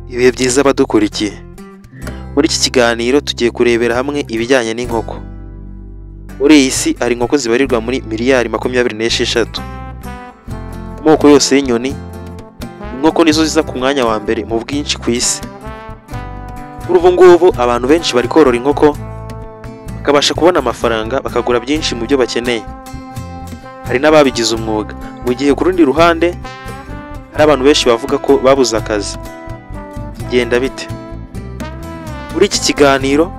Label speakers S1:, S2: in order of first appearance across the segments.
S1: Ibihe byiza abadukurikiye. Muri iki kiganiro tugiye kurebera hamwe ibijyanye n'inkoko. Muri iyi si hari inkoko zibarirwa muri miliyari 26. Amoko yose y'inyoni, inkoko nizo ziza ku mwanya wa mbere mu bwinshi ku isi. Kuri ubu ngubu abantu benshi bari korora inkoko, bakabasha kubona amafaranga bakagura byinshi mu byo bakeneye. Hari n'ababigize umwuga, mu gihe ku rundi ruhande hari abantu benshi bavuga ko babuze akazi. Genda bite? Muri iki kiganiro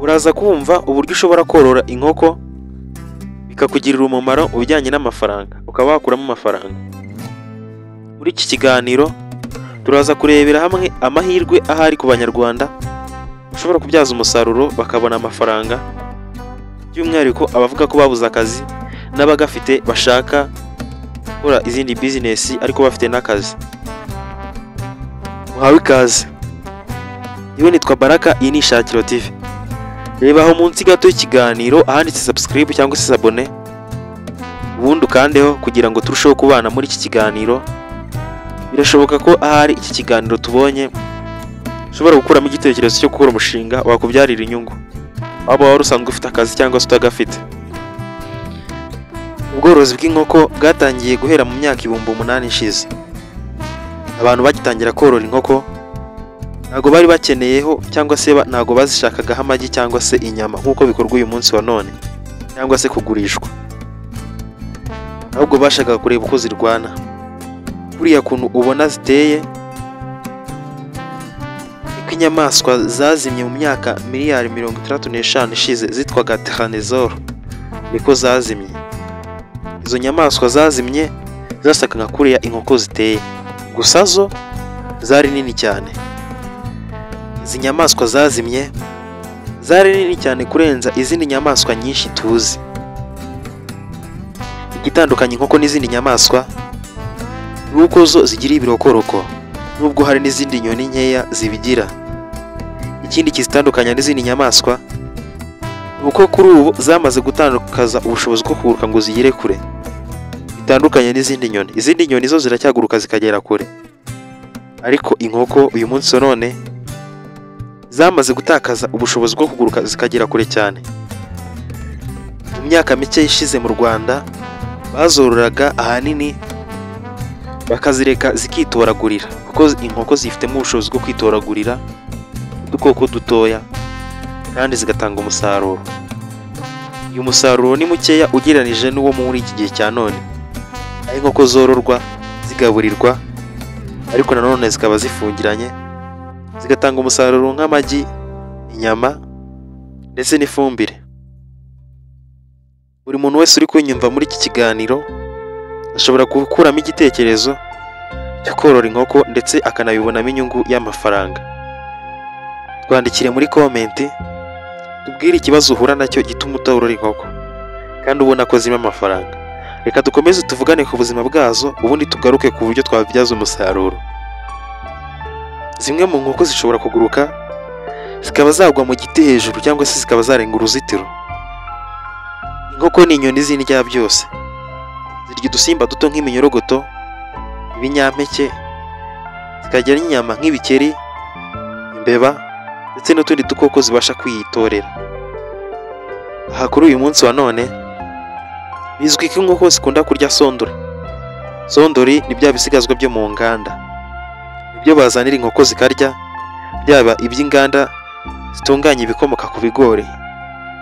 S1: uraza kumva uburyo ushobora korora inkoko bikakugirira umumaro mu bijyanye n'amafaranga, ukaba wakuramo amafaranga. Muri iki kiganiro turaza kurebera hamwe amahirwe ahari ku banyarwanda ushobora kubyaza umusaruro bakabona amafaranga, by'umwihariko abavuga ko babuze akazi n'abagafite bashaka gukora izindi business ariko bafite n'akazi. Muhawe ikaze. Yewe nitwa Baraka, iyi ni Ishakiro TV. Reba aho munsi gato y'ikiganiro ahanditse subscribe cyangwa se abone, ubundi ukandeho kugira ngo turusheho kubana muri iki kiganiro. Birashoboka ko ahari iki kiganiro tubonye ushobora gukuramo igitekerezo cyo gukora umushinga wakubyarira inyungu, waba wari usanzwe ufite akazi cyangwa se utagafite. Ubworozi bw'inkoko bwatangiye guhera mu myaka 8,000 ishize. Abantu bagitangira korora inkoko ntago bari bakeneyeho cyangwa se ntago bazishakagaho amagi cyangwa se inyama nk'uko bikorwa uyu munsi wa none, cyangwa se kugurishwa, ahubwo bashakaga kureba uko zirwana. Kuriya kuntu ubona ziteye niko inyamaswa zazimye mu myaka miliyari 65 ishize zitwaga Tyrannosaure, niko zazimye. Izo nyamaswa zazimye zasaga nka kuriya inkoko ziteye, gusa zo zari nini cyane. Izi nyamaswa zazimye zari nini cyane kurenza izindi nyamaswa nyinshi tuzi. Igitandukanye inkoko n'izindi nyamaswa nuko zo zigira ibirokoroko, nubwo hari n'izindi nyoni nkeya zibigira. Ikindi kizitandukanya n'izindi nyamaswa nuko kuri ubu zamaze gutandukaza ubushobozi bwo kuguruka ngo zigere kure, bitandukanye n'izindi nyoni. Izindi nyoni zo ziracyaguruka zikagera kure, ariko inkoko uyu munsi none zamaze gutakaza ubushobozi bwo kuguruka zikagera kure cyane. Mu myaka mike ishize mu Rwanda bazororaga ahanini bakazireka zikitoragurira, kuko inkoko zifitemo ubushobozi bwo kwitoragurira udukoko dutoya kandi zigatanga umusaruro. Uyu musaruro ni mukeya ugereranije n'uwo muri iki gihe cya none, aho inkoko zororwa zigaburirwa ariko nanone zikaba zifungiranye, zigatanga umusaruro nk'amagi, inyama ndetse n'ifumbire. Buri muntu wese uri kunyumva muri iki kiganiro ashobora gukuramo igitekerezo cyo korora inkoko ndetse akanabibonamo inyungu y'amafaranga. Twandikire muri comment tubwire ikibazo uhura nacyo gituma utorora inkoko kandi ubona ko zima amafaranga. Reka dukomeze tuvugane ku buzima bwazo, ubundi tugaruke ku buryo twabibyaza umusaruro. Zimwe mu nkoko zishobora kuguruka zikaba zagwa mu giti hejuru cyangwa se zikaba zarenga uruzitiro. Inkoko ni inyoni z'indya byose, zirya udusimba duto nk'iminyorogoto, ibinyampeke, zikagira n'inyama nk'ibikeri, imbeba ndetse n'utundi dukoko zibasha kwiyitorera. Aha kuri uyu munsi wa none bizwi ko inkoko zikunda kurya sondori. Sondori ni bya bisigazwa byo mu nganda, ibyo bazanira inkoko zikarya, byaba iby'inganda zitunganya ibikomoka ku bigori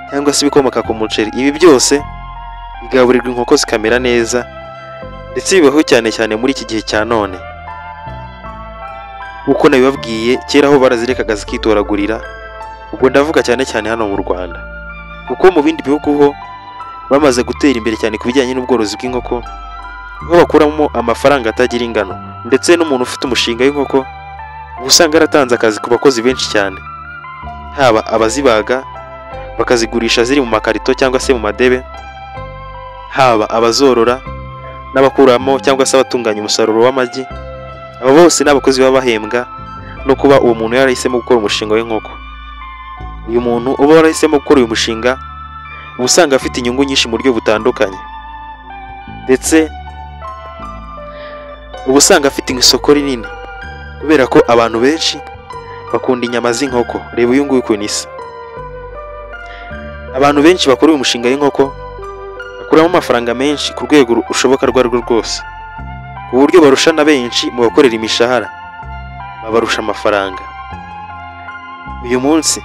S1: cyangwa se ibikomoka ku muceri. Ibi byose bigaburirwa inkoko zikamera neza, ndetse bibaho cyane cyane muri iki gihe cya none. Uko nabibabwiye, kera aho barazirekaga zikitoragurira, ubwo ndavuga cyane cyane hano mu Rwanda, kuko mu bindi bihugu ho bamaze gutera imbere cyane ku bijyanye n'ubworozi bw'inkoko, aho bakuramo amafaranga atagira ingano. Ndetse n'umuntu ufite umushinga w'inkoko usanga yaratanze akazi ku bakozi benshi cyane, haba abazibaga bakazigurisha ziri mu makarito cyangwa se mu madebe, haba abazorora n'abakuramo cyangwa se abatunganya umusaruro w'amagi. Aba bose n'abakozi baba bahembwa no kuba uwo muntu yarahisemo gukora umushinga w'inkoko. Uyu muntu uba yarahisemo gukora uyu mushinga usanga afite inyungu nyinshi mu buryo butandukanye, ndetse uba usanga afite isoko rinini kubera ko abantu benshi bakunda inyama z'inkoko. Reba uyu nguyu ukuntu isa. Abantu benshi bakora uyu mushinga w'inkoko bakuramo amafaranga menshi ku rwego rushoboka rwo arirwo rwose, ku buryo barushana benshi mu bakorera imishahara babarusha amafaranga. Uyu munsi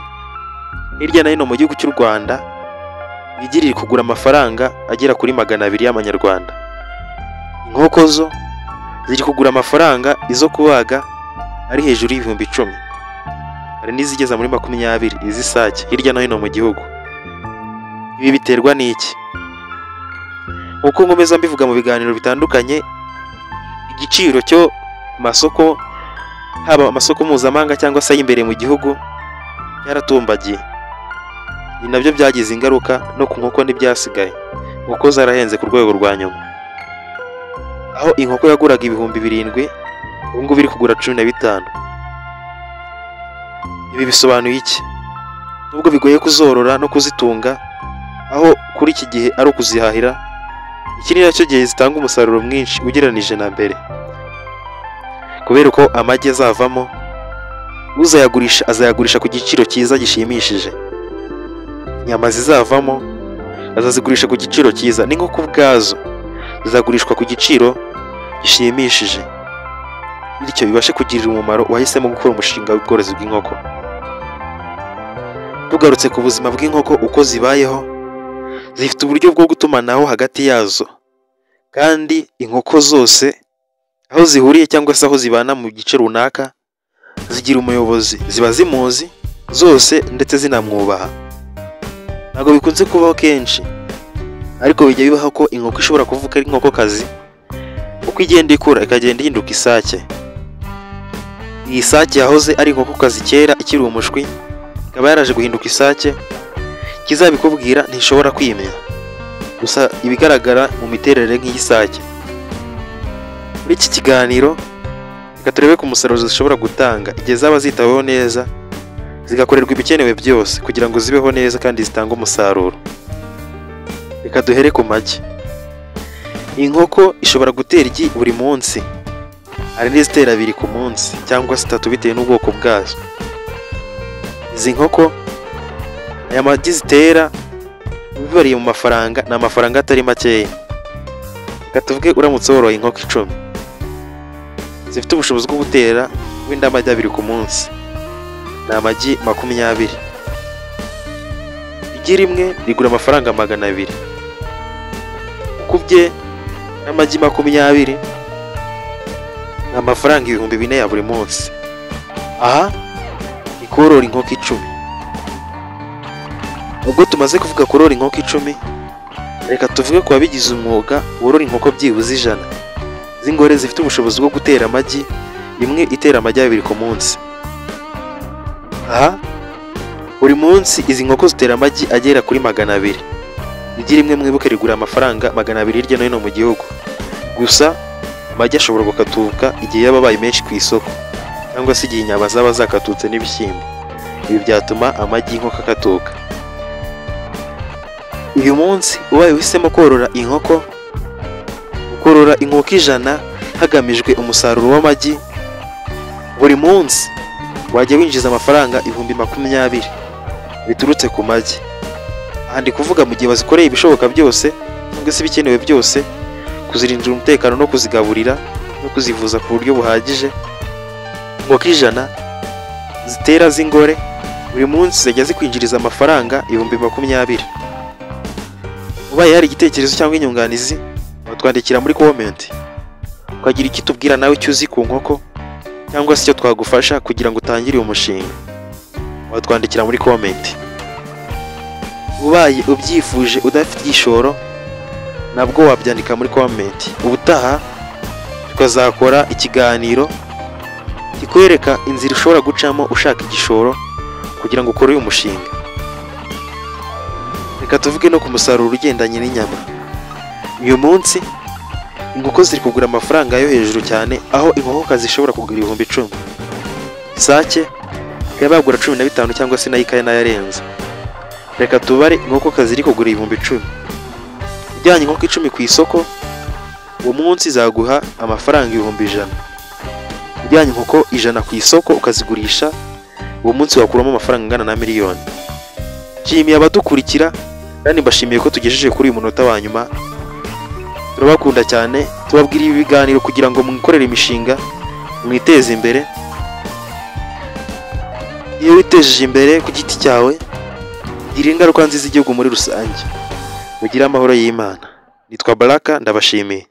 S1: hirya no hino mu gihugu cy'u Rwanda igirira kugura amafaranga agera kuri 200 y'amanyarwanda. Inkoko zo ziri kugura amafaranga izo kubaga ari hejuru y'ibihumbi 10, hari n'izigeza muri 20 iz'isake hirya no hino mu gihugu. Ibi biterwa n'iki? Uko nkomeza mbivuga mu biganiro bitandukanye, igiciro cyo masoko, haba amasoko mpuzamahanga cyangwa se imbere mu gihugu, yaratumbagiye. Ni nabyo byagize ingaruka no ku nkoko n'ibyasigaye, kuko zarahenze ku rwego rwa nyuma. Aho inkoko yaguraga ibihumbi 7, ubu ngubu iri kugura 15. Ibi bisobanuye iki? Nubwo bigoye kuzorora no kuzitunga, aho kuri iki gihe ari ukuzihahira, iki ni nacyo gihe zitanga umusaruro mwinshi ugereranije na mbere, kubera ko amagi azavamo uzayagurisha azayagurisha ku giciro cyiza gishimishije. Inyama zizavamo azazigurisha ku giciro cyiza, n'inkoko ubwazo zizagurishwa ku giciro gishimishije, bityo bibashe kugirira umumaro wahisemo gukora umushinga w'ubworozi bw'inkoko. Tugarutse ku buzima bw'inkoko uko zibayeho, zifite uburyo bwo gutumanaho hagati yazo, kandi inkoko zose aho zihuriye cyangwa se aho zibana mu gice runaka zigira umuyobozi, ziba zimuzi zose ndetse zinamwubaha. Ntabwo bikunze kubaho kenshi, ariko bijya bibaho ko inkoko ishobora kuvuka ari inkokokazi, uko igenda ikura ikagenda ihinduka isake. Iyi sake yahoze ari inkokokazi kera ikiri umushwi, ikaba yaraje guhinduka isake. Kizabikubwira ntishobora kwimya, gusa ibigaragara mu miterere nk'iy'isake. Muri iki kiganiro reka turebe ku musaruro zishobora gutanga igihe zaba zitaweho neza, zigakorerwa ibikenewe byose kugira ngo zibeho neza kandi zitange umusaruro. Reka duhere ku magi. Inkoko ishobora gutera igi buri munsi, hari n'izitera 2 ku munsi cyangwa 3 bitewe n'ubwoko bwazo. Izi nkoko aya magi zitera bibariye mu mafaranga, ni amafaranga atari makeya. Reka tuvuge uramutse woroye inkoko 10 zifite ubushobozi bwo gutera wenda amagi 2 ku munsi, ni amagi 20. Igi rimwe rigura amafaranga 200, ukubye n'amagi 20 ni amafaranga 4000 ya buri munsi. Aha ni korora inkoko 10. Ubwo tumaze kuvuga korora inkoko 10, reka tuvuge ku babigize umwuga borora inkoko byibuze 100 z'ingore zifite ubushobozi bwo gutera amagi, imwe itera amagi 2 ku munsi. Aha buri munsi izi nkoko zitera amagi agera kuri 200. Igi rimwe mwibuke rigura amafaranga 200 hirya no hino mu gihugu, gusa amagi ashobora gukatuka igihe yababaye menshi ku isoko, cyangwa se igihe inyama zaba zakatutse n'ibishyimbo. Ibi byatuma amagi y'inkoko akatuka. Uyu munsi ubaye uhisemo korora inkoko, ukorora inkoko 100 hagamijwe umusaruro w'amagi, buri munsi wajya winjiza amafaranga 20,000 biturutse ku magi. Aha ndi kuvuga mu gihe bazikoreye ibishoboka byose cyangwa se ibikenewe byose, kuzirindira umutekano no kuzigaburira no kuzivuza ku buryo buhagije. Inkoko 100 zitera z'ingore buri munsi zajya zikwinjiriza amafaranga 20,000. Ubaye hari igitekerezo cyangwa inyunganizi, watwandikira muri comment, ukagira icyo tubwira nawe icyo uzi ku nkoko, cyangwa se icyo twagufasha kugira ngo utangire uyu mushinga, watwandikira muri comment. Ubaye ubyifuje udafite igishoro, nabwo wabyandika muri comment. Ubutaha tukazakora ikiganiro kikwereka inzira ushobora gucamo ushaka igishoro kugira ngo ukore uyu mushinga. Reka tuvuge no ku musaruro ugendanye n'inyama. Uyu munsi inkoko ziri kugura amafaranga yo hejuru cyane, aho inkokokazi zishobora kugura 10,000, isake ikaba yagura 15 cyangwa se nayo ikanayarenza. Reka tubare inkokokazi ziri kugura 10,000. Ijyanye inkoko 10 ku isoko, uwo munsi zaguha amafaranga 100,000. ujyanye inkoko 100 ku isoko ukazigurisha, uwo munsi wakuramo amafaranga angana na miliyoni. Nshimiye abadukurikira kandi mbashimiye ko tugejeje kuri uyu munota wa nyuma. Turabakunda cyane, tubabwira ibi biganiro kugira ngo mwikorere imishinga, mwiteze imbere. Iyo witejeje imbere ku giti cyawe, gira ingaruka nziza igihugu muri rusange. Mugire amahoro y'Imana. Nitwa Baraka, ndabashimiye.